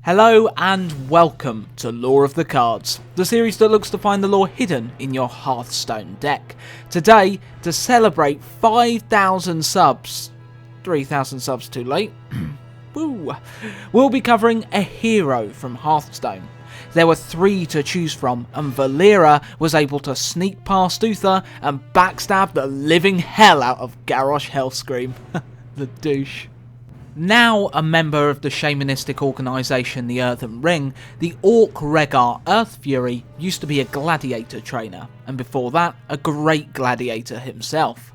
Hello and welcome to Lore of the Cards, the series that looks to find the lore hidden in your Hearthstone deck. Today, to celebrate 5,000 subs, 3,000 subs too late, woo, we'll be covering a hero from Hearthstone. There were 3 to choose from, and Valira was able to sneak past Uther and backstab the living hell out of Garrosh Hellscream. The douche. Now a member of the shamanistic organisation the Earthen Ring, the Orc Rhaegar Earthfury used to be a gladiator trainer, and before that a great gladiator himself.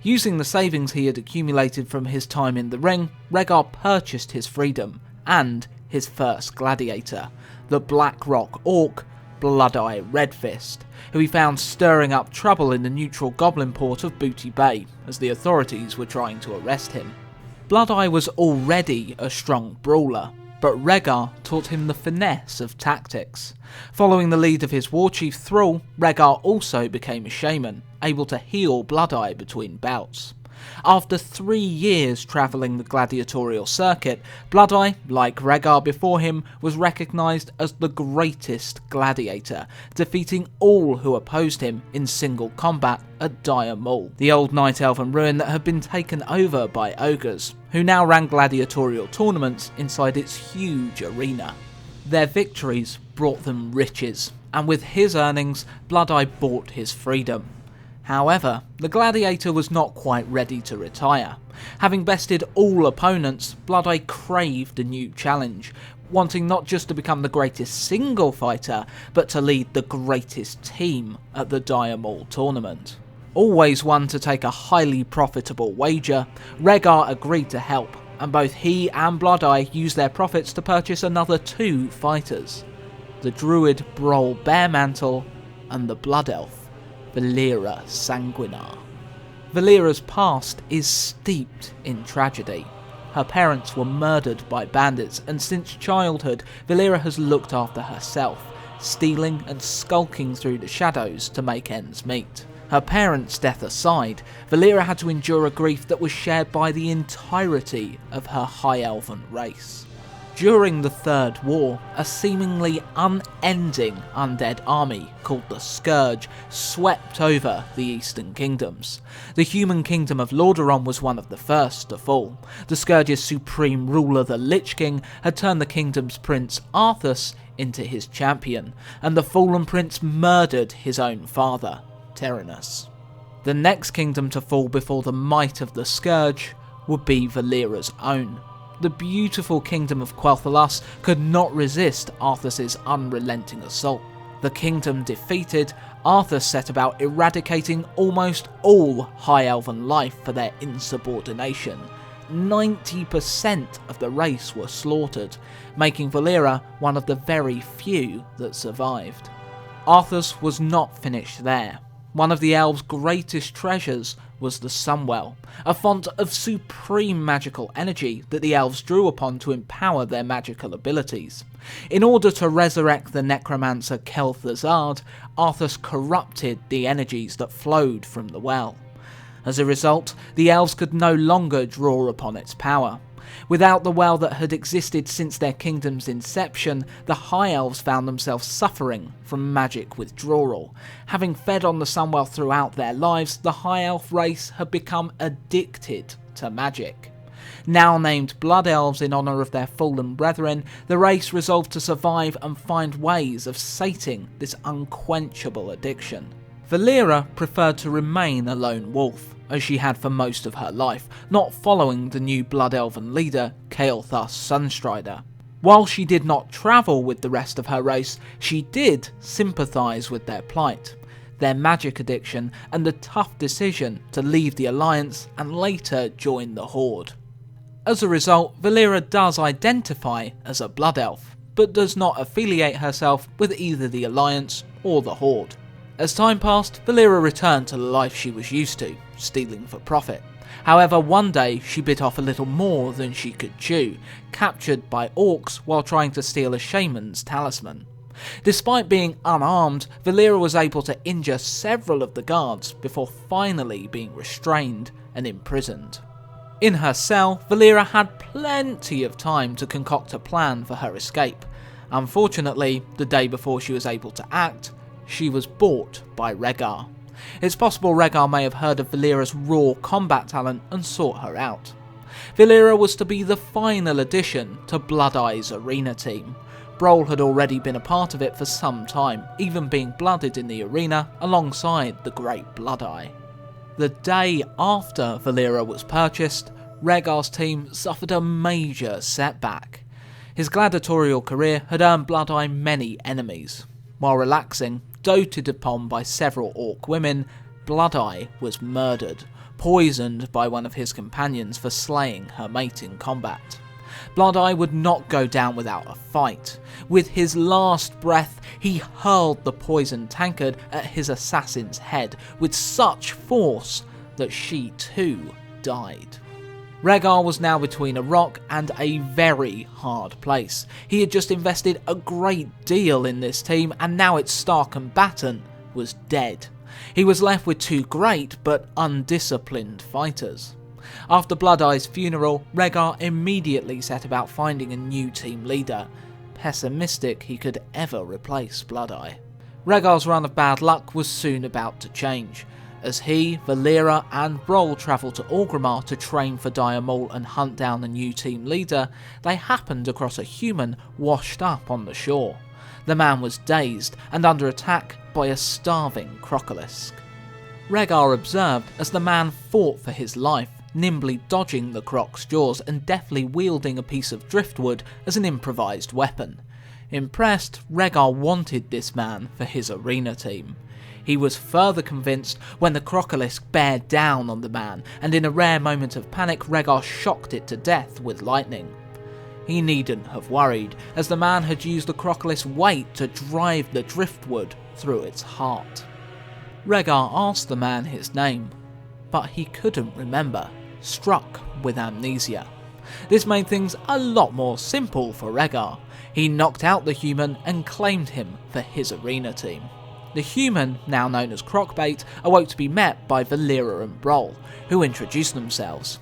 Using the savings he had accumulated from his time in the ring, Rhaegar purchased his freedom, and his first gladiator, the Blackrock Orc, Bloodeye Redfist, who he found stirring up trouble in the neutral goblin port of Booty Bay, as the authorities were trying to arrest him. Bloodeye was already a strong brawler, but Rhaegar taught him the finesse of tactics. Following the lead of his warchief Thrall, Rhaegar also became a shaman, able to heal Bloodeye between bouts. After 3 years travelling the gladiatorial circuit, Bloodeye, like Rhaegar before him, was recognised as the greatest gladiator, defeating all who opposed him in single combat at Dire Maul, the old Night Elven ruin that had been taken over by ogres, who now ran gladiatorial tournaments inside its huge arena. Their victories brought them riches, and with his earnings, Bloodeye bought his freedom. However, the gladiator was not quite ready to retire. Having bested all opponents, Bloodeye craved a new challenge, wanting not just to become the greatest single fighter, but to lead the greatest team at the Dire Maul tournament. Always one to take a highly profitable wager, Rhaegar agreed to help, and both he and Bloodeye used their profits to purchase another 2 fighters, the druid Broll Baremantle and the blood elf Valeera Sanguinar. Valira's past is steeped in tragedy. Her parents were murdered by bandits, and since childhood, Valira has looked after herself, stealing and skulking through the shadows to make ends meet. Her parents' death aside, Valira had to endure a grief that was shared by the entirety of her High Elven race. During the Third War, a seemingly unending undead army called the Scourge swept over the Eastern Kingdoms. The human kingdom of Lordaeron was one of the first to fall. The Scourge's supreme ruler, the Lich King, had turned the kingdom's prince Arthas into his champion, and the fallen prince murdered his own father, Tyrannus. The next kingdom to fall before the might of the Scourge would be Valira's own. The beautiful kingdom of Kael'thas could not resist Arthas' unrelenting assault. The kingdom defeated, Arthas set about eradicating almost all High Elven life for their insubordination. 90% of the race were slaughtered, making Valira one of the very few that survived. Arthas was not finished there. One of the elves' greatest treasures was the Sunwell, a font of supreme magical energy that the elves drew upon to empower their magical abilities. In order to resurrect the necromancer Kael'thas, Arthas corrupted the energies that flowed from the well. As a result, the elves could no longer draw upon its power. Without the well that had existed since their kingdom's inception, the High Elves found themselves suffering from magic withdrawal. Having fed on the Sunwell throughout their lives, the High Elf race had become addicted to magic. Now named Blood Elves in honour of their fallen brethren, the race resolved to survive and find ways of sating this unquenchable addiction. Valira preferred to remain a lone wolf, as she had for most of her life, not following the new Blood Elven leader, Kael'thas Sunstrider. While she did not travel with the rest of her race, she did sympathise with their plight, their magic addiction, and the tough decision to leave the Alliance and later join the Horde. As a result, Valira does identify as a Blood Elf, but does not affiliate herself with either the Alliance or the Horde. As time passed, Valira returned to the life she was used to, stealing for profit. However, one day she bit off a little more than she could chew, captured by orcs while trying to steal a shaman's talisman. Despite being unarmed, Valira was able to injure several of the guards before finally being restrained and imprisoned. In her cell, Valira had plenty of time to concoct a plan for her escape. Unfortunately, the day before she was able to act, she was bought by Rhaegar. It's possible Rhaegar may have heard of Valira's raw combat talent and sought her out. Valira was to be the final addition to Blood Eye's arena team. Broll had already been a part of it for some time, even being blooded in the arena alongside the Great Blood Eye. The day after Valira was purchased, Rhaegar's team suffered a major setback. His gladiatorial career had earned Blood Eye many enemies. While relaxing, doted upon by several orc women, Blood Eye was murdered, poisoned by one of his companions for slaying her mate in combat. Blood Eye would not go down without a fight. With his last breath, he hurled the poisoned tankard at his assassin's head with such force that she too died. Rhaegar was now between a rock and a very hard place. He had just invested a great deal in this team, and now its star combatant was dead. He was left with two great but undisciplined fighters. After Blood Eye's funeral, Rhaegar immediately set about finding a new team leader. Pessimistic he could ever replace Blood Eye. Rhaegar's run of bad luck was soon about to change. As he, Valira and Broll travelled to Orgrimmar to train for Dire Maul and hunt down a new team leader, they happened across a human washed up on the shore. The man was dazed and under attack by a starving crocolisk. Rhaegar observed as the man fought for his life, nimbly dodging the croc's jaws and deftly wielding a piece of driftwood as an improvised weapon. Impressed, Rhaegar wanted this man for his arena team. He was further convinced when the crocolisk bared down on the man, and in a rare moment of panic, Rhaegar shocked it to death with lightning. He needn't have worried, as the man had used the crocolisk's weight to drive the driftwood through its heart. Rhaegar asked the man his name, but he couldn't remember, struck with amnesia. This made things a lot more simple for Rhaegar. He knocked out the human and claimed him for his arena team. The human, now known as Crocbait, awoke to be met by Valira and Broll, who introduced themselves.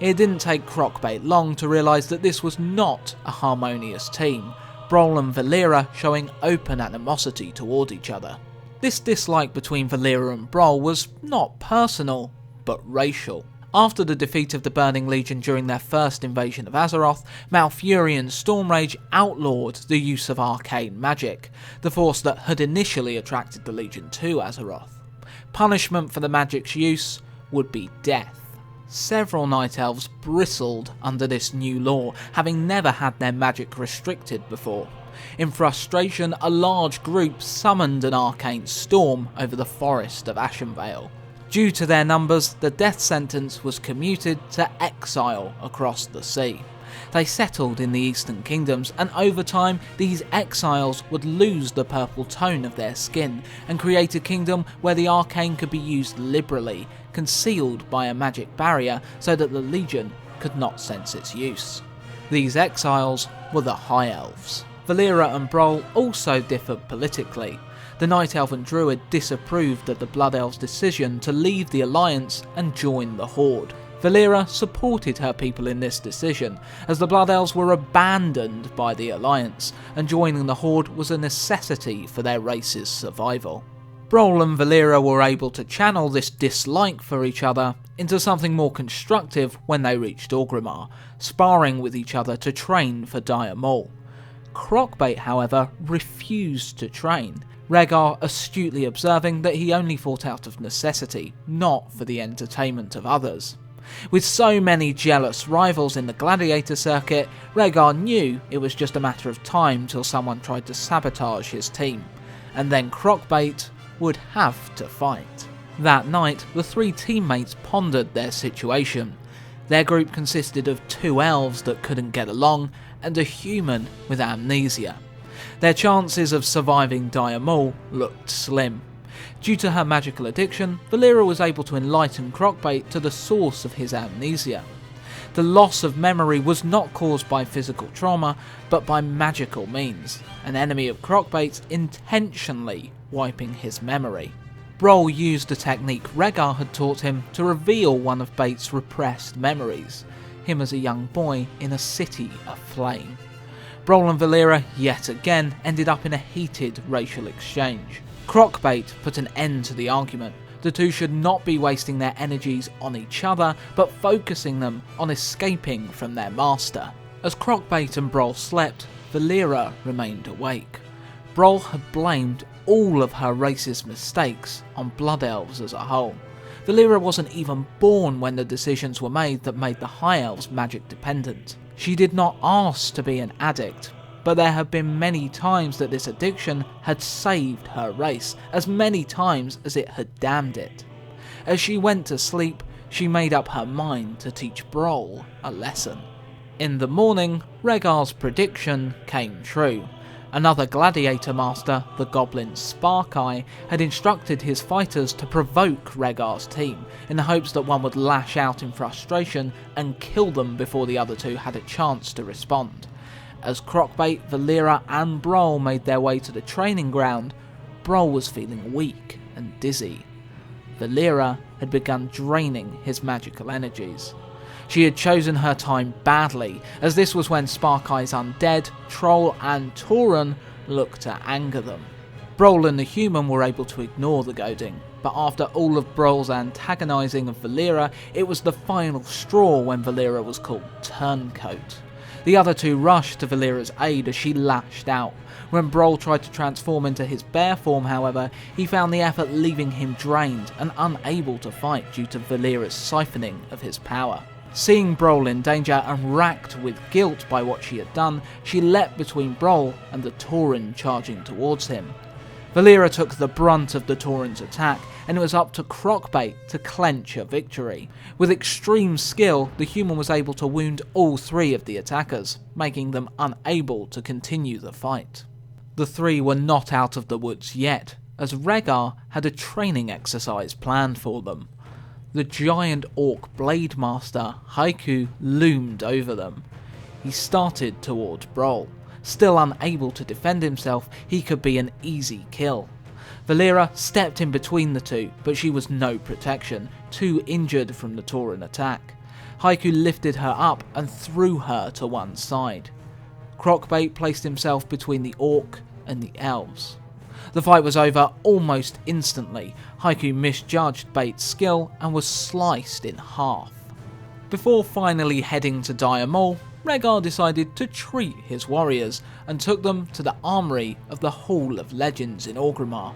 It didn't take Crocbait long to realise that this was not a harmonious team, Broll and Valira showing open animosity toward each other. This dislike between Valira and Broll was not personal, but racial. After the defeat of the Burning Legion during their first invasion of Azeroth, Malfurion and Stormrage outlawed the use of arcane magic, the force that had initially attracted the Legion to Azeroth. Punishment for the magic's use would be death. Several Night Elves bristled under this new law, having never had their magic restricted before. In frustration, a large group summoned an arcane storm over the forest of Ashenvale. Due to their numbers, the death sentence was commuted to exile across the sea. They settled in the Eastern Kingdoms, and over time these exiles would lose the purple tone of their skin and create a kingdom where the arcane could be used liberally, concealed by a magic barrier so that the Legion could not sense its use. These exiles were the High Elves. Valira and Broll also differed politically. The Night Elf and Druid disapproved of the Blood Elves' decision to leave the Alliance and join the Horde. Valira supported her people in this decision, as the Blood Elves were abandoned by the Alliance, and joining the Horde was a necessity for their race's survival. Broll and Valira were able to channel this dislike for each other into something more constructive when they reached Orgrimmar, sparring with each other to train for Dire Maul. Crocbait, however, refused to train, Rhaegar astutely observing that he only fought out of necessity, not for the entertainment of others. With so many jealous rivals in the gladiator circuit, Rhaegar knew it was just a matter of time till someone tried to sabotage his team, and then Crocbait would have to fight. That night, the three teammates pondered their situation. Their group consisted of 2 elves that couldn't get along, and a human with amnesia. Their chances of surviving Dire Maul looked slim. Due to her magical addiction, Valira was able to enlighten Crocbait to the source of his amnesia. The loss of memory was not caused by physical trauma, but by magical means, an enemy of Crocbait's intentionally wiping his memory. Broll used the technique Rhaegar had taught him to reveal one of Bait's repressed memories, him as a young boy in a city aflame. Broll and Valira yet again ended up in a heated racial exchange. Crockbait put an end to the argument. The two should not be wasting their energies on each other, but focusing them on escaping from their master. As Crockbait and Broll slept, Valira remained awake. Broll had blamed all of her racist mistakes on Blood Elves as a whole. Valira wasn't even born when the decisions were made that made the High Elves magic dependent. She did not ask to be an addict, but there have been many times that this addiction had saved her race, as many times as it had damned it. As she went to sleep, she made up her mind to teach Broll a lesson. In the morning, Rhaegar's prediction came true. Another gladiator master, the goblin Sparkeye, had instructed his fighters to provoke Rhaegar's team, in the hopes that one would lash out in frustration and kill them before the other two had a chance to respond. As Crockbait, Valira and Broll made their way to the training ground, Broll was feeling weak and dizzy. Valira had begun draining his magical energies. She had chosen her time badly, as this was when Sparkeye's undead, Troll and Tauren looked to anger them. Broll and the human were able to ignore the goading, but after all of Broll's antagonising of Valira, it was the final straw when Valira was called Turncoat. The other two rushed to Valira's aid as she lashed out. When Broll tried to transform into his bear form, however, he found the effort leaving him drained and unable to fight due to Valira's siphoning of his power. Seeing Broll in danger and racked with guilt by what she had done, she leapt between Broll and the Tauren charging towards him. Valira took the brunt of the Tauren's attack, and it was up to Crockbait to clench a victory. With extreme skill, the human was able to wound all three of the attackers, making them unable to continue the fight. The three were not out of the woods yet, as Rhaegar had a training exercise planned for them. The giant orc blade master, Haiku, loomed over them. He started toward Broll. Still unable to defend himself, he could be an easy kill. Valira stepped in between the two, but she was no protection, too injured from the Tauren attack. Haiku lifted her up and threw her to one side. Crockbait placed himself between the orc and the elves. The fight was over almost instantly. Haiku misjudged Bait's skill and was sliced in half. Before finally heading to Dire Maul, Rhaegar decided to treat his warriors and took them to the armory of the Hall of Legends in Orgrimmar.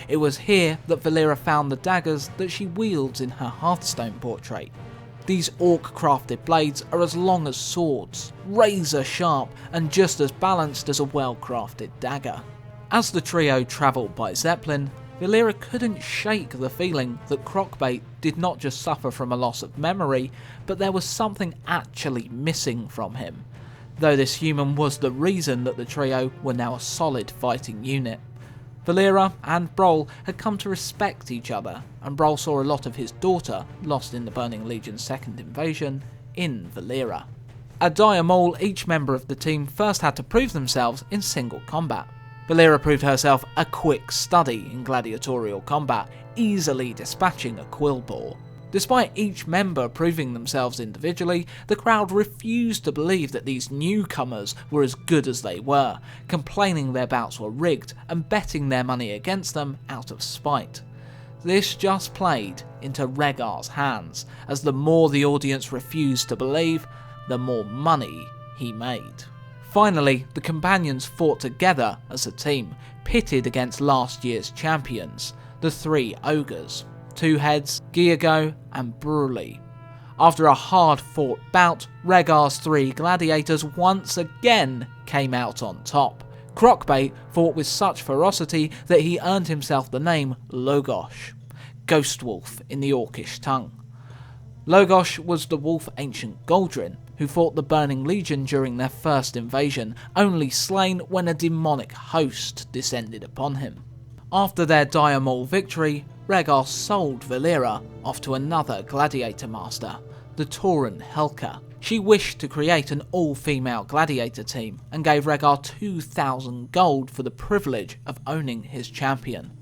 It was here that Valira found the daggers that she wields in her Hearthstone portrait. These orc-crafted blades are as long as swords, razor sharp and just as balanced as a well-crafted dagger. As the trio travelled by Zeppelin, Valira couldn't shake the feeling that Crockbait did not just suffer from a loss of memory, but there was something actually missing from him, though this human was the reason that the trio were now a solid fighting unit. Valira and Broll had come to respect each other, and Broll saw a lot of his daughter, lost in the Burning Legion's second invasion, in Valira. At Dire Maul, each member of the team first had to prove themselves in single combat. Valira proved herself a quick study in gladiatorial combat, easily dispatching a quillboar. Despite each member proving themselves individually, the crowd refused to believe that these newcomers were as good as they were, complaining their bouts were rigged and betting their money against them out of spite. This just played into Rhaegar's hands, as the more the audience refused to believe, the more money he made. Finally, the companions fought together as a team, pitted against last year's champions, the three ogres, Two Heads, Giago and Bruley. After a hard-fought bout, Rhaegar's three gladiators once again came out on top. Crockbait fought with such ferocity that he earned himself the name Logosh, Ghost Wolf in the Orcish tongue. Logosh was the wolf ancient Galdrin, who fought the Burning Legion during their first invasion, only slain when a demonic host descended upon him. After their Dire Maul victory, Rhaegar sold Valira off to another gladiator master, the Tauren Helka. She wished to create an all-female gladiator team and gave Rhaegar 2,000 gold for the privilege of owning his champion.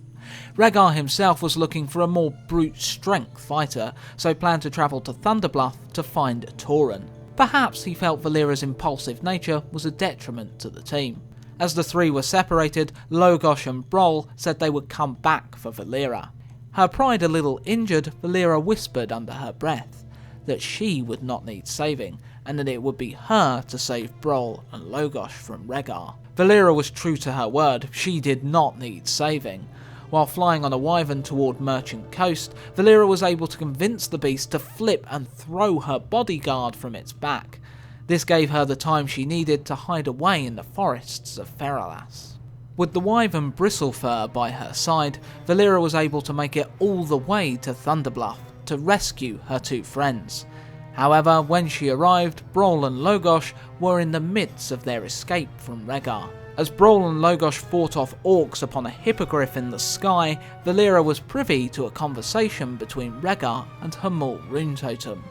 Rhaegar himself was looking for a more brute strength fighter, so planned to travel to Thunderbluff to find Tauren. Perhaps he felt Valera's impulsive nature was a detriment to the team. As the three were separated, Logosh and Broll said they would come back for Valera. Her pride a little injured, Valera whispered under her breath that she would not need saving, and that it would be her to save Broll and Logosh from Rhaegar. Valera was true to her word, she did not need saving. While flying on a wyvern toward Merchant Coast, Valera was able to convince the beast to flip and throw her bodyguard from its back. This gave her the time she needed to hide away in the forests of Feralas. With the wyvern Bristlefur by her side, Valera was able to make it all the way to Thunderbluff to rescue her two friends. However, when she arrived, Broll and Logosh were in the midst of their escape from Rhaegar. As Broll and Logosh fought off orcs upon a hippogriff in the sky, Valera was privy to a conversation between Rhaegar and her Mort rune totem.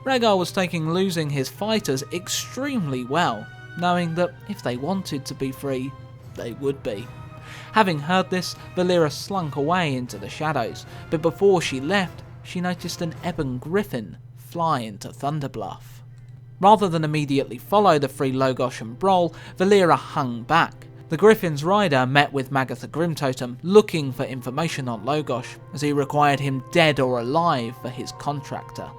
Rhaegar was taking losing his fighters extremely well, knowing that if they wanted to be free, they would be. Having heard this, Valera slunk away into the shadows, but before she left, she noticed an ebon griffin fly into Thunderbluff. Rather than immediately follow the three Logosh and Broll, Valera hung back. The griffin's rider met with Magatha Grimtotem looking for information on Logosh, as he required him dead or alive for his contractor.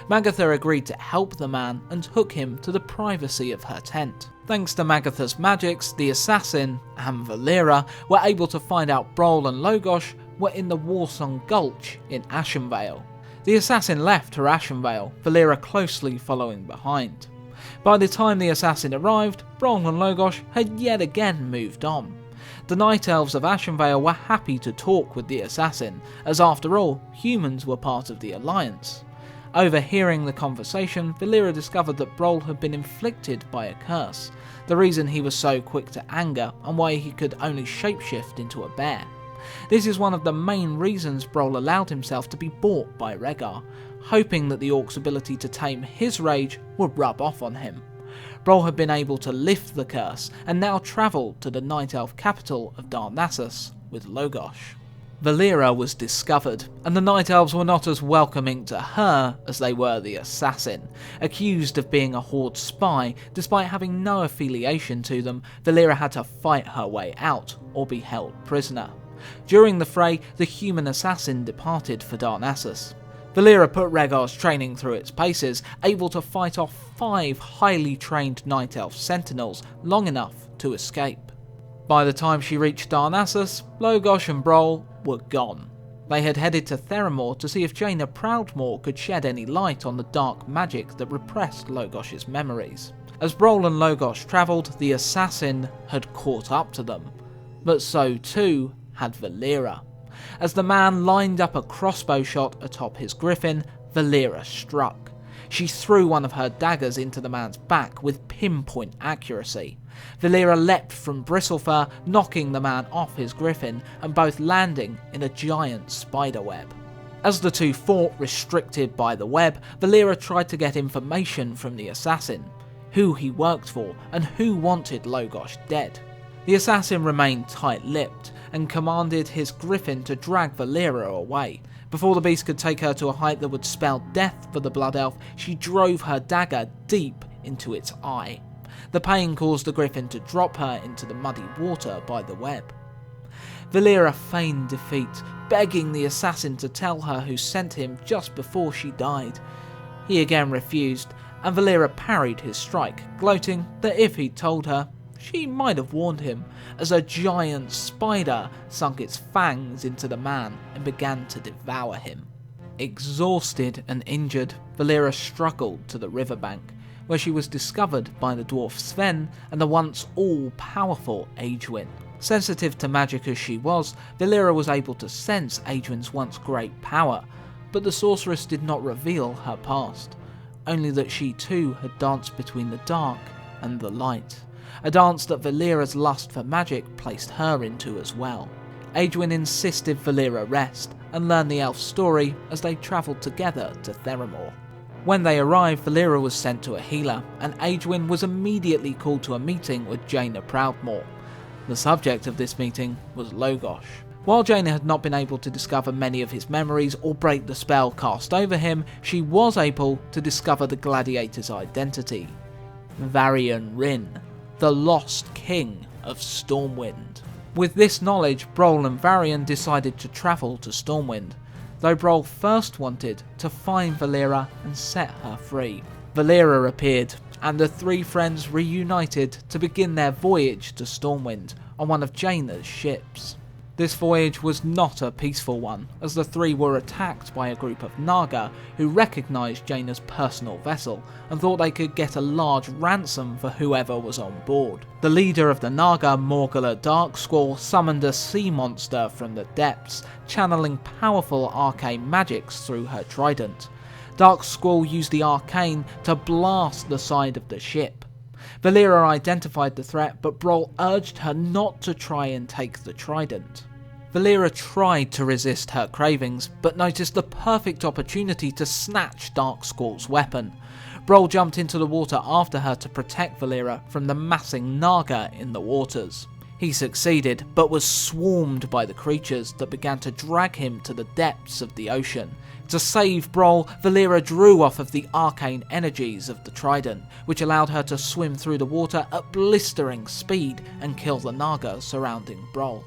Magatha agreed to help the man and hook him to the privacy of her tent. Thanks to Magatha's magics, the assassin and Valera were able to find out Broll and Logosh were in the Warsong Gulch in Ashenvale. The assassin left for Ashenvale, Valera closely following behind. By the time the assassin arrived, Broll and Logosh had yet again moved on. The Night Elves of Ashenvale were happy to talk with the assassin, as after all, humans were part of the Alliance. Overhearing the conversation, Valera discovered that Broll had been inflicted by a curse, the reason he was so quick to anger and why he could only shapeshift into a bear. This is one of the main reasons Broll allowed himself to be bought by Rhaegar, hoping that the orc's ability to tame his rage would rub off on him. Broll had been able to lift the curse and now travelled to the Night Elf capital of Darnassus with Logosh. Valera was discovered, and the Night Elves were not as welcoming to her as they were the assassin. Accused of being a Horde spy, despite having no affiliation to them, Valera had to fight her way out or be held prisoner. During the fray, the human assassin departed for Darnassus. Valera put Rhaegar's training through its paces, able to fight off 5 highly trained Night Elf sentinels long enough to escape. By the time she reached Darnassus, Logosh and Broll were gone. They had headed to Theramore to see if Jaina Proudmoore could shed any light on the dark magic that repressed Logosh's memories. As Broll and Logosh travelled, the assassin had caught up to them, but so too had Valera. As the man lined up a crossbow shot atop his griffin, Valera struck. She threw one of her daggers into the man's back with pinpoint accuracy. Valera leapt from Bristlefur, knocking the man off his griffin and both landing in a giant spider web. As the two fought, restricted by the web, Valera tried to get information from the assassin, who he worked for and who wanted Logosh dead. The assassin remained tight-lipped and commanded his griffin to drag Valera away. Before the beast could take her to a height that would spell death for the Blood Elf, she drove her dagger deep into its eye. The pain caused the griffin to drop her into the muddy water by the web. Valera feigned defeat, begging the assassin to tell her who sent him just before she died. He again refused, and Valera parried his strike, gloating that if he'd told her, she might have warned him, as a giant spider sunk its fangs into the man and began to devour him. Exhausted and injured, Valera struggled to the riverbank, where she was discovered by the dwarf Sven and the once all-powerful Aegwynn. Sensitive to magic as she was, Valera was able to sense Aegwynn's once great power, but the sorceress did not reveal her past, only that she too had danced between the dark and the light. A dance that Valera's lust for magic placed her into as well. Aegwynn insisted Valera rest and learn the elf's story as they travelled together to Theramore. When they arrived, Valera was sent to a healer, and Aegwynn was immediately called to a meeting with Jaina Proudmoore. The subject of this meeting was Logosh. While Jaina had not been able to discover many of his memories or break the spell cast over him, she was able to discover the gladiator's identity. Varian Rin, the lost king of Stormwind. With this knowledge, Brawl and Varian decided to travel to Stormwind, though Brawl first wanted to find Valira and set her free. Valira appeared, and the three friends reunited to begin their voyage to Stormwind on one of Jaina's ships. This voyage was not a peaceful one, as the three were attacked by a group of Naga who recognised Jaina's personal vessel and thought they could get a large ransom for whoever was on board. The leader of the Naga, Morgula Darksquall, summoned a sea monster from the depths, channeling powerful arcane magics through her trident. Darksquall used the arcane to blast the side of the ship. Valira identified the threat, but Brawl urged her not to try and take the trident. Valira tried to resist her cravings, but noticed the perfect opportunity to snatch Darksquall's weapon. Brawl jumped into the water after her to protect Valira from the massing Naga in the waters. He succeeded, but was swarmed by the creatures that began to drag him to the depths of the ocean. To save Brawl, Valira drew off of the arcane energies of the trident, which allowed her to swim through the water at blistering speed and kill the Naga surrounding Brawl.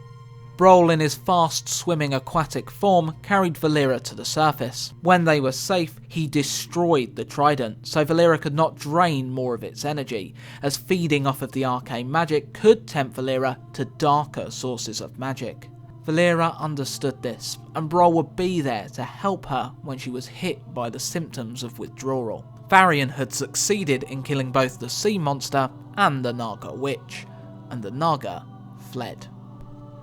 Brawl, in his fast-swimming aquatic form, carried Valira to the surface. When they were safe, he destroyed the trident, so Valira could not drain more of its energy, as feeding off of the arcane magic could tempt Valira to darker sources of magic. Valira understood this, and Brawl would be there to help her when she was hit by the symptoms of withdrawal. Varian had succeeded in killing both the sea monster and the Naga witch, and the Naga fled.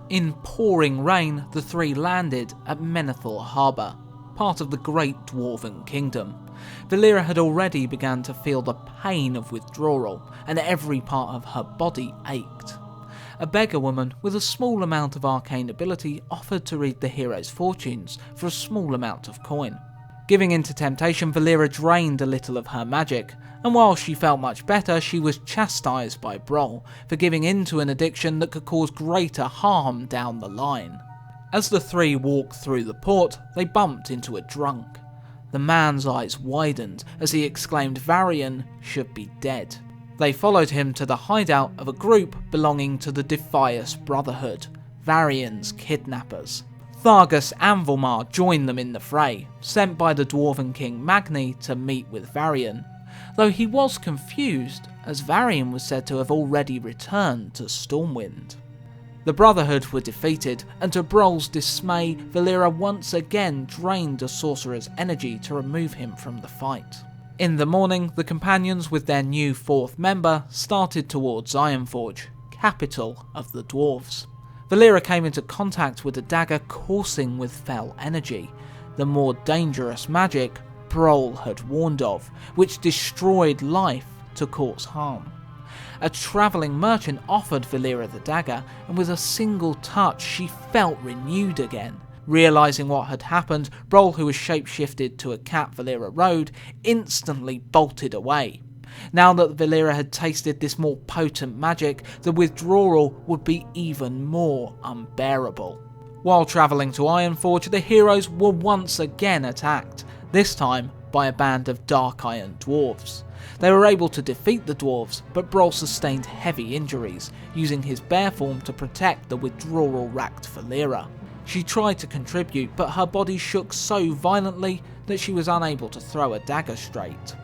In pouring rain, the three landed at Menethil Harbour, part of the Great Dwarven Kingdom. Valira had already begun to feel the pain of withdrawal, and every part of her body ached. A beggar woman with a small amount of arcane ability offered to read the hero's fortunes for a small amount of coin. Giving in to temptation, Valira drained a little of her magic, and while she felt much better, she was chastised by Brawl for giving in to an addiction that could cause greater harm down the line. As the three walked through the port, they bumped into a drunk. The man's eyes widened as he exclaimed Varian should be dead. They followed him to the hideout of a group belonging to the Defias Brotherhood, Varian's kidnappers. Thargus and Volmar joined them in the fray, sent by the Dwarven King Magni to meet with Varian, though he was confused as Varian was said to have already returned to Stormwind. The Brotherhood were defeated, and to Brawl's dismay, Valira once again drained a sorcerer's energy to remove him from the fight. In the morning, the companions with their new fourth member started towards Ironforge, capital of the dwarves. Valira came into contact with a dagger coursing with fell energy, the more dangerous magic Brawl had warned of, which destroyed life to cause harm. A travelling merchant offered Valira the dagger, and with a single touch she felt renewed again. Realising what had happened, Brawl, who was shapeshifted to a cat Valira rode, instantly bolted away. Now that Valira had tasted this more potent magic, the withdrawal would be even more unbearable. While travelling to Ironforge, the heroes were once again attacked, this time by a band of Dark Iron dwarves. They were able to defeat the dwarves, but Brawl sustained heavy injuries, using his bear form to protect the withdrawal-racked Valira. She tried to contribute, but her body shook so violently that she was unable to throw a dagger straight.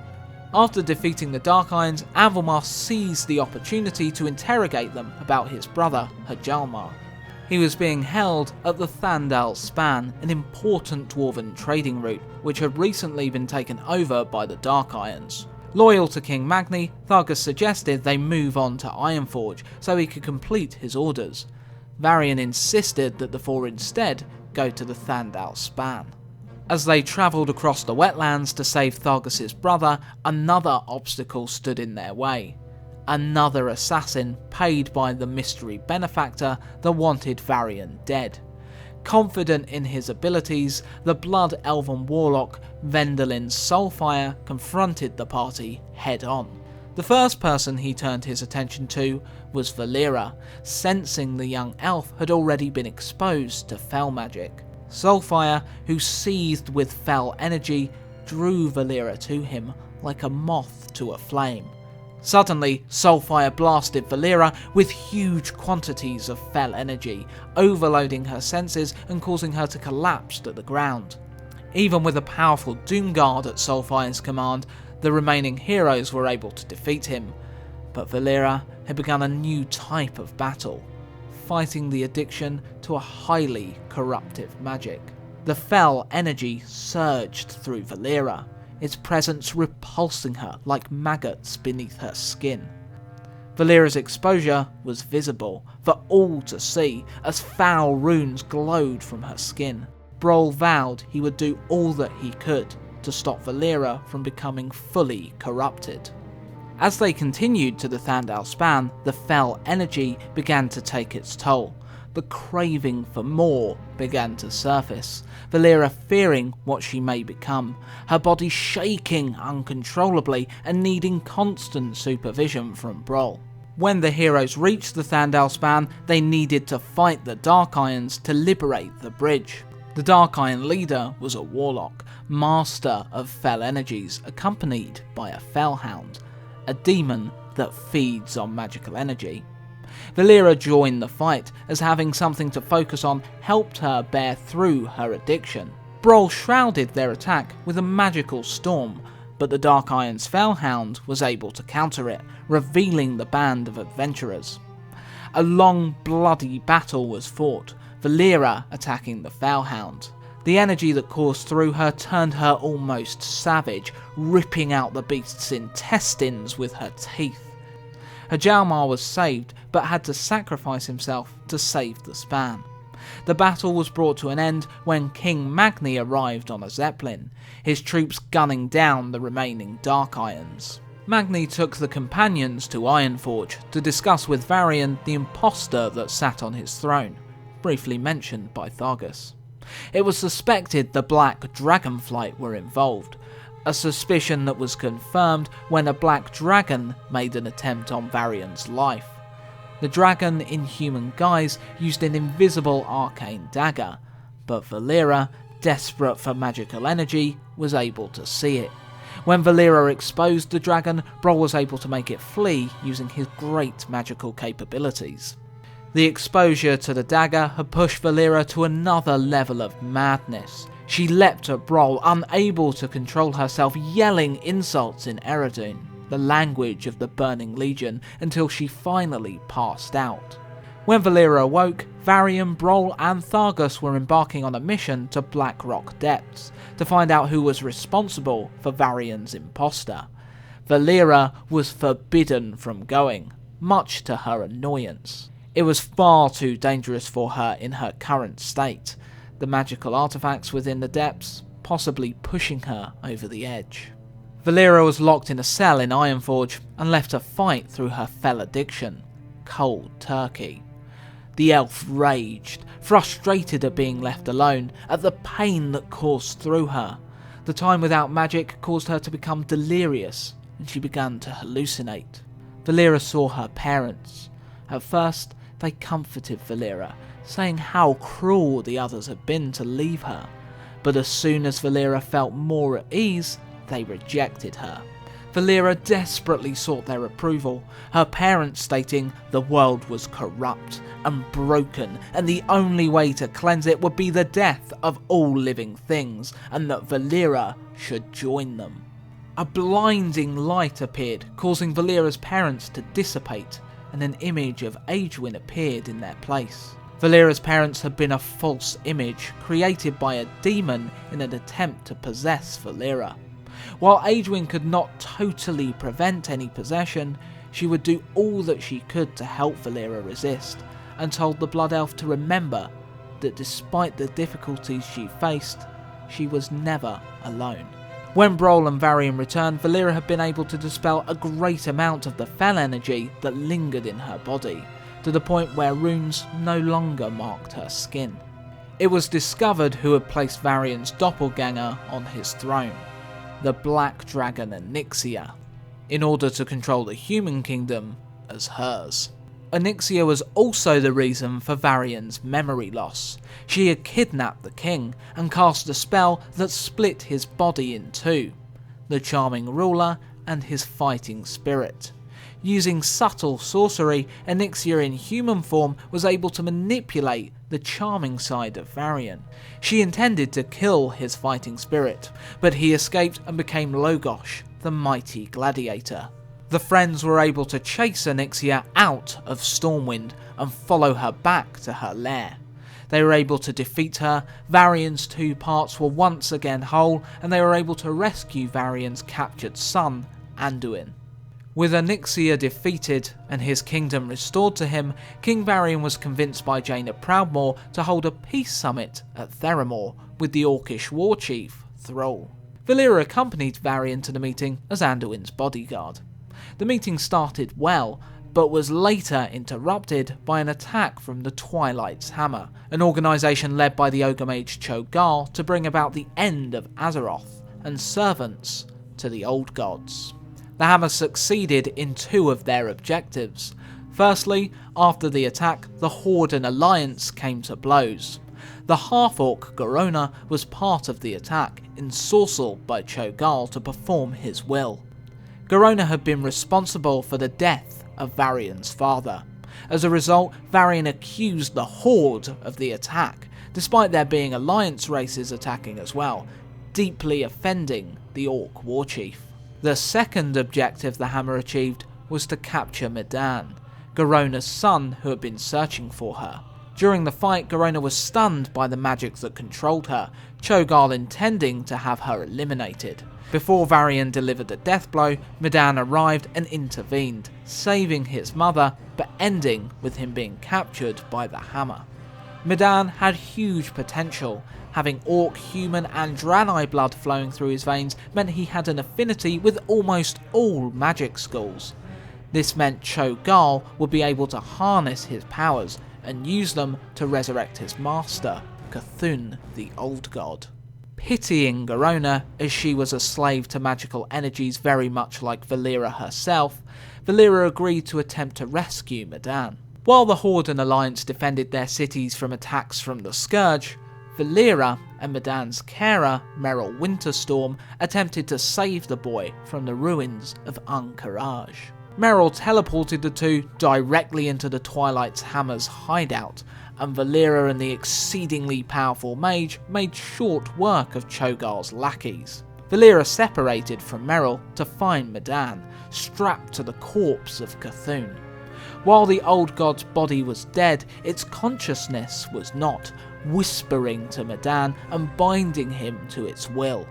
After defeating the Dark Irons, Anvilmar seized the opportunity to interrogate them about his brother, Hjalmar. He was being held at the Thandal Span, an important dwarven trading route, which had recently been taken over by the Dark Irons. Loyal to King Magni, Thargus suggested they move on to Ironforge so he could complete his orders. Varian insisted that the four instead go to the Thandal Span. As they travelled across the wetlands to save Thargus' brother, another obstacle stood in their way. Another assassin paid by the mystery benefactor that wanted Varian dead. Confident in his abilities, the Blood Elven warlock Vendalin Soulfire confronted the party head on. The first person he turned his attention to was Valira, sensing the young elf had already been exposed to fel magic. Soulfire, who seethed with fel energy, drew Valira to him like a moth to a flame. Suddenly, Soulfire blasted Valira with huge quantities of fel energy, overloading her senses and causing her to collapse to the ground. Even with a powerful Doomguard at Soulfire's command, the remaining heroes were able to defeat him. But Valira had begun a new type of battle, fighting the addiction to a highly corruptive magic. The fel energy surged through Valira, its presence repulsing her like maggots beneath her skin. Valira's exposure was visible for all to see as foul runes glowed from her skin. Brawl vowed he would do all that he could to stop Valira from becoming fully corrupted. As they continued to the Thandal Span, the fel energy began to take its toll. The craving for more began to surface, Valira fearing what she may become, her body shaking uncontrollably and needing constant supervision from Brawl. When the heroes reached the Thandal Span, they needed to fight the Dark Irons to liberate the bridge. The Dark Iron leader was a warlock, master of fel energies, accompanied by a felhound, a demon that feeds on magical energy. Valira joined the fight, as having something to focus on helped her bear through her addiction. Brawl shrouded their attack with a magical storm, but the Dark Iron's felhound was able to counter it, revealing the band of adventurers. A long, bloody battle was fought, Valira attacking the felhound. The energy that coursed through her turned her almost savage, ripping out the beast's intestines with her teeth. Jalmar was saved, but had to sacrifice himself to save the span. The battle was brought to an end when King Magni arrived on a zeppelin, his troops gunning down the remaining Dark Irons. Magni took the companions to Ironforge to discuss with Varian the impostor that sat on his throne, briefly mentioned by Thargus. It was suspected the Black Dragonflight were involved, a suspicion that was confirmed when a black dragon made an attempt on Varian's life. The dragon in human guise used an invisible arcane dagger, but Valira, desperate for magical energy, was able to see it. When Valira exposed the dragon, Brawl was able to make it flee using his great magical capabilities. The exposure to the dagger had pushed Valira to another level of madness. She leapt at Brawl, unable to control herself, yelling insults in Eredun, the language of the Burning Legion, until she finally passed out. When Valira awoke, Varian, Brawl and Thargus were embarking on a mission to Black Rock Depths to find out who was responsible for Varian's imposter. Valira was forbidden from going, much to her annoyance. It was far too dangerous for her in her current state, the magical artifacts within the depths possibly pushing her over the edge. Valira was locked in a cell in Ironforge and left to fight through her fel addiction. Cold turkey. The elf raged, frustrated at being left alone, at the pain that coursed through her. The time without magic caused her to become delirious, and she began to hallucinate. Valira saw her parents. At first, they comforted Valira, saying how cruel the others had been to leave her. But as soon as Valira felt more at ease, they rejected her. Valira desperately sought their approval, her parents stating the world was corrupt and broken, and the only way to cleanse it would be the death of all living things, and that Valira should join them. A blinding light appeared, causing Valira's parents to dissipate, and an image of Aegwynn appeared in their place. Valira's parents had been a false image created by a demon in an attempt to possess Valira. While Aegwynn could not totally prevent any possession, she would do all that she could to help Valira resist, and told the Blood Elf to remember that despite the difficulties she faced, she was never alone. When Brawl and Varian returned, Valira had been able to dispel a great amount of the fel energy that lingered in her body, to the point where runes no longer marked her skin. It was discovered who had placed Varian's doppelganger on his throne, the black dragon Onyxia. in order to control the human kingdom as hers. Onyxia was also the reason for Varian's memory loss. She had kidnapped the king and cast a spell that split his body in two, the charming ruler and his fighting spirit. Using subtle sorcery, Onyxia in human form was able to manipulate the charming side of Varian. She intended to kill his fighting spirit, but he escaped and became Logosh, the mighty gladiator. The friends were able to chase Onyxia out of Stormwind and follow her back to her lair. They were able to defeat her, Varian's two parts were once again whole, and they were able to rescue Varian's captured son, Anduin. With Onyxia defeated and his kingdom restored to him, King Varian was convinced by Jaina Proudmoore to hold a peace summit at Theramore with the Orcish war chief, Thrall. Valira accompanied Varian to the meeting as Anduin's bodyguard. The meeting started well, but was later interrupted by an attack from the Twilight's Hammer, an organisation led by the ogre mage Cho'gall to bring about the end of Azeroth and servants to the old gods. The Hammer succeeded in two of their objectives. Firstly, after the attack, the Horde and Alliance came to blows. The half-orc Garona was part of the attack, ensorcelled by Cho'gall to perform his will. Garona had been responsible for the death of Varian's father. As a result, Varian accused the Horde of the attack, despite there being Alliance races attacking as well, deeply offending the Orc warchief. The second objective the Hammer achieved was to capture Medan, Garona's son who had been searching for her. During the fight, Garona was stunned by the magic that controlled her, Cho'gall intending to have her eliminated. Before Varian delivered a death blow, Medan arrived and intervened, saving his mother, but ending with him being captured by the Hammer. Medan had huge potential. Having Orc, Human and Draenei blood flowing through his veins meant he had an affinity with almost all magic schools. This meant Cho'gall would be able to harness his powers and use them to resurrect his master, Cthulhu the Old God. Pitying Garona, as she was a slave to magical energies very much like Valira herself, Valira agreed to attempt to rescue Medan. While the Horde and Alliance defended their cities from attacks from the Scourge, Valira and Medan's carer, Merrill Winterstorm, attempted to save the boy from the ruins of Ahn'Qiraj. Merrill teleported the two directly into the Twilight's Hammer's hideout, and Valira and the exceedingly powerful mage made short work of Cho'Gall's lackeys. Valira separated from Merrill to find Medan, strapped to the corpse of Cthulhu. While the old god's body was dead, its consciousness was not, whispering to Medan and binding him to its will.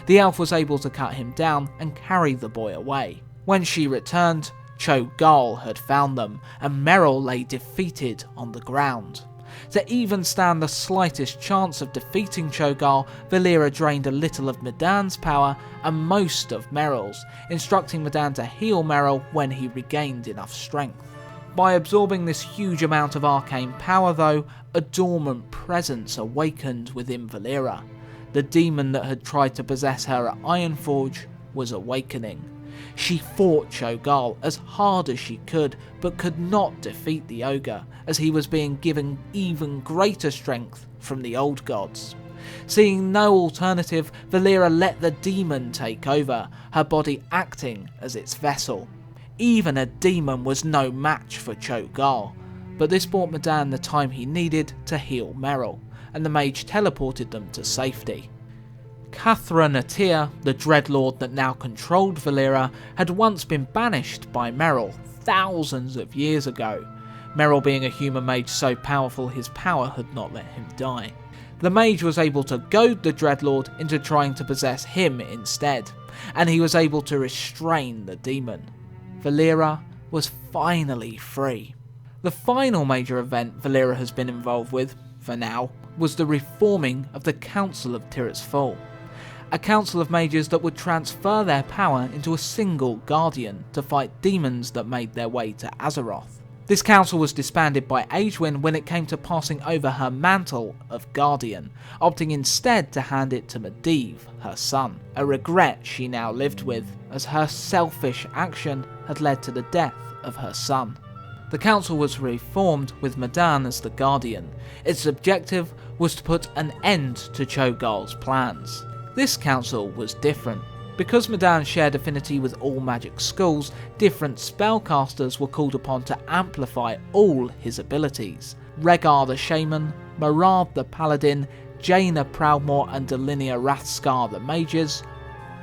The elf was able to cut him down and carry the boy away. When she returned, Cho'Gall had found them, and Merrill lay defeated on the ground. To even stand the slightest chance of defeating Cho'Gall, Valira drained a little of Medan's power and most of Merrill's, instructing Medan to heal Merrill when he regained enough strength. By absorbing this huge amount of arcane power though, a dormant presence awakened within Valira. The demon that had tried to possess her at Ironforge was awakening. She fought Cho'Gall as hard as she could, but could not defeat the ogre, as he was being given even greater strength from the old gods. Seeing no alternative, Valira let the demon take over, her body acting as its vessel. Even a demon was no match for Cho'Gall, but this bought Medan the time he needed to heal Merrill, and the mage teleported them to safety. Cathra Natir, the dreadlord that now controlled Valira, had once been banished by Merrill thousands of years ago, Merrill being a human mage so powerful his power had not let him die. The mage was able to goad the dreadlord into trying to possess him instead, and he was able to restrain the demon. Valira was finally free. The final major event Valira has been involved with, for now, was the reforming of the Council of Tirisfal. A council of mages that would transfer their power into a single guardian to fight demons that made their way to Azeroth. This council was disbanded by Aegwynn when it came to passing over her mantle of Guardian, opting instead to hand it to Medivh, her son, a regret she now lived with, as her selfish action had led to the death of her son. The council was reformed with Medivh as the Guardian. Its objective was to put an end to Cho'Gall's plans. This council was different. Because Medivh shared affinity with all magic schools, different spellcasters were called upon to amplify all his abilities. Rhaegar the Shaman, Marad the Paladin, Jaina Proudmoore and Delinia Rathscar the Mages,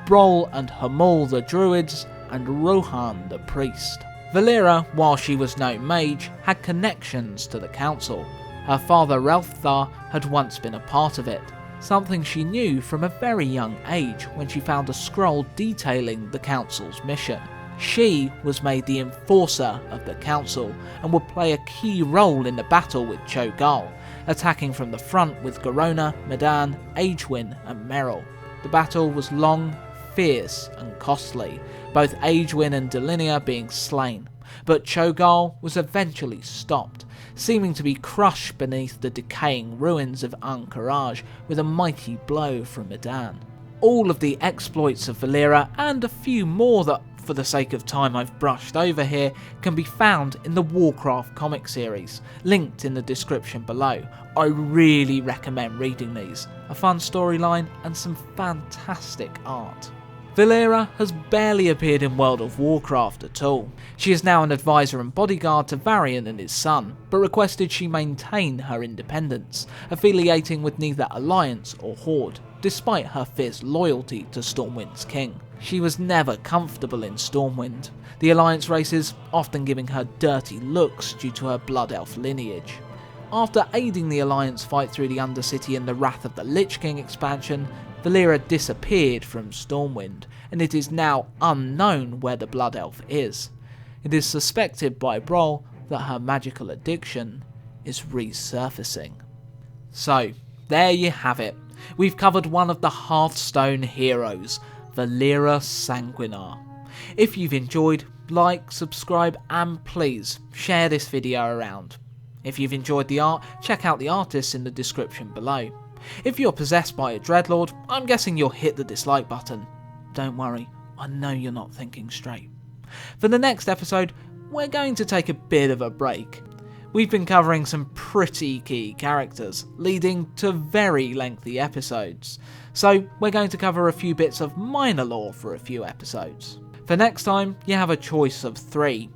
Brol and Hamul the Druids, and Rohan the Priest. Valira, while she was no mage, had connections to the council. Her father Relfthar had once been a part of it, something she knew from a very young age when she found a scroll detailing the council's mission. She was made the enforcer of the council and would play a key role in the battle with Cho'Gall, attacking from the front with Garona, Medivh, Aegwynn and Merrill. The battle was long, fierce and costly, both Aegwynn and Delinia being slain, but Cho'Gall was eventually stopped, seeming to be crushed beneath the decaying ruins of Ahn'Qiraj with a mighty blow from Medivh. All of the exploits of Valira, and a few more that for the sake of time I've brushed over here, can be found in the Warcraft comic series, linked in the description below. I really recommend reading these, a fun storyline and some fantastic art. Valira has barely appeared in World of Warcraft at all. She is now an advisor and bodyguard to Varian and his son, but requested she maintain her independence, affiliating with neither Alliance or Horde, despite her fierce loyalty to Stormwind's king. She was never comfortable in Stormwind, the Alliance races often giving her dirty looks due to her Blood Elf lineage. After aiding the Alliance fight through the Undercity in the Wrath of the Lich King expansion, Valira disappeared from Stormwind, and it is now unknown where the Blood Elf is. It is suspected by Brol that her magical addiction is resurfacing. So, there you have it. We've covered one of the Hearthstone heroes, Valeera Sanguinar. If you've enjoyed, like, subscribe and please share this video around. If you've enjoyed the art, check out the artists in the description below. If you're possessed by a dreadlord, I'm guessing you'll hit the dislike button. Don't worry, I know you're not thinking straight. For the next episode, we're going to take a bit of a break. We've been covering some pretty key characters, leading to very lengthy episodes. So we're going to cover a few bits of minor lore for a few episodes. For next time, you have a choice of 3.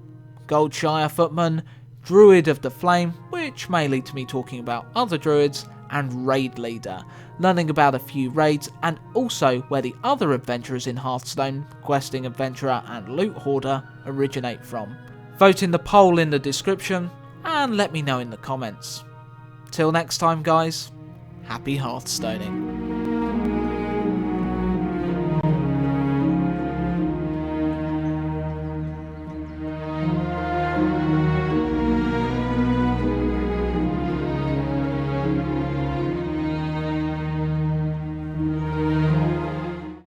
Goldshire Footman, Druid of the Flame, which may lead to me talking about other druids, and Raid Leader, learning about a few raids and also where the other adventurers in Hearthstone, Questing Adventurer and Loot Hoarder, originate from. Vote in the poll in the description and let me know in the comments. Till next time guys, happy Hearthstoning.